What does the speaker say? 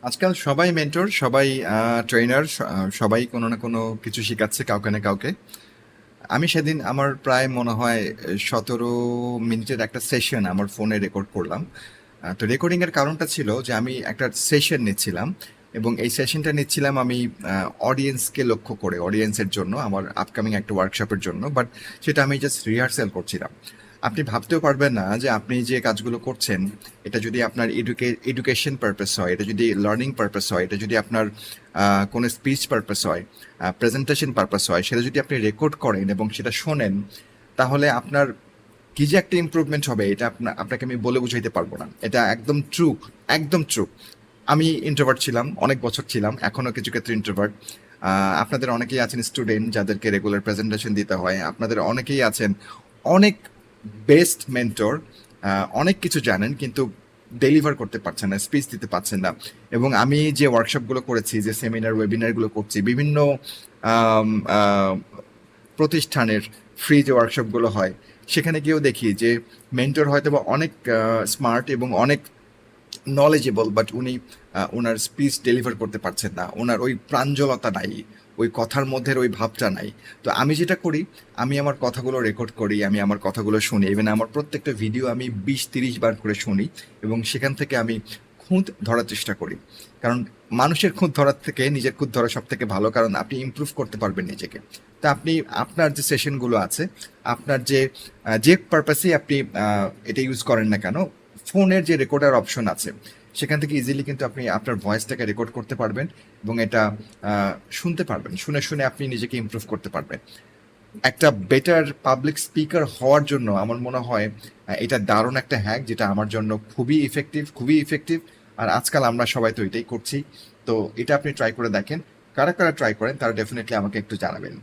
আজকাল সবাই মেন্টর, সবাই ট্রেনার, সবাই কোনো না কোনো কিছু শেখাচ্ছে কাউকে না কাউকে। আমি সেদিন আমার প্রায় মনে হয় 17 মিনিটের একটা সেশন আমার ফোনে রেকর্ড করলাম। তো রেকর্ডিং এর কারণটা ছিল যে আমি একটা সেশন নিচ্ছিলাম, এবং এই সেশনটা নিচ্ছিলাম আমি অডিয়েন্সকে লক্ষ্য করে, অডিয়েন্সের জন্য, আমার আপকামিং একটা ওয়ার্কশপের জন্য। বাট সেটা আমি জাস্ট রিহার্সাল করছিলাম। আপনি ভাবতেও পারবেন না যে আপনি যে কাজগুলো করছেন, এটা যদি আপনার এডুকেশন পারপাস হয়, এটা যদি লার্নিং পারপাস হয়, এটা যদি আপনার কোনো স্পিচ পারপাস হয়, প্রেজেন্টেশন পারপাস হয়, সেটা যদি আপনি রেকর্ড করেন এবং সেটা শোনেন, তাহলে আপনার কি যে একটা ইমপ্রুভমেন্ট হবে, এটা আপনাকে আমি বলে বুঝাইতে পারবো না। এটা একদম ট্রু, একদম ট্রু। আমি ইন্ট্রোভার্ট ছিলাম, অনেক বছর ছিলাম, এখনো কিছু ক্ষেত্রে ইন্ট্রোভার্ট। আপনাদের অনেকেই আছেন স্টুডেন্ট যাদেরকে রেগুলার প্রেজেন্টেশন দিতে হয়, আপনাদের অনেকেই আছেন অনেক বেস্ট মেন্টর, অনেক কিছু জানেন কিন্তু ডেলিভার করতে পারছেন না, স্পিচ দিতে পারছেন না। এবং আমি যে ওয়ার্কশপগুলো করেছি, যে সেমিনার ওয়েবিনারগুলো করছি, বিভিন্ন আম, আহ, প্রতিষ্ঠানের ফ্রি যে ওয়ার্কশপগুলো হয়, সেখানে গিয়েও দেখি যে মেন্টর হয়তো বা অনেক স্মার্ট এবং অনেক নলেজেবল, বাট উনি ওনার স্পিচ ডেলিভার করতে পারছেন না, ওনার ওই প্রাঞ্জলতা নাই, ওই কথার মধ্যে ওই ভাবটা নাই। তো আমি যেটা করি, আমি আমার কথাগুলো রেকর্ড করি, আমি আমার কথাগুলো শুনি, ইভেন আমার প্রত্যেকটা ভিডিও আমি 20-30 বার করে শুনি, এবং সেখান থেকে আমি খুঁত ধরার চেষ্টা করি। কারণ মানুষের খুঁত ধরার থেকে নিজের খুঁত ধরা সব থেকে ভালো, কারণ আপনি ইমপ্রুভ করতে পারবেন নিজেকে। তা আপনি আপনার যে সেশনগুলো আছে, আপনার যে পারপাসেই আপনি এটা ইউজ করেন না কেন, ফোনের যে রেকর্ডার অপশন আছে, সেখান থেকে ইজিলি কিন্তু আপনি আপনার ভয়েসটাকে রেকর্ড করতে পারবেন, এবং এটা শুনতে পারবেন, শুনে শুনে আপনি নিজেকে ইমপ্রুভ করতে পারবেন। একটা বেটার পাবলিক স্পিকার হওয়ার জন্য আমার মনে হয় এটা দারুণ একটা হ্যাক, যেটা আমার জন্য খুবই ইফেক্টিভ, খুবই ইফেক্টিভ। আর আজকাল আমরা সবাই তো এটাই করছি। তো এটা আপনি ট্রাই করে দেখেন। কারা কারা ট্রাই করেন তারা ডেফিনেটলি আমাকে একটু জানাবেন।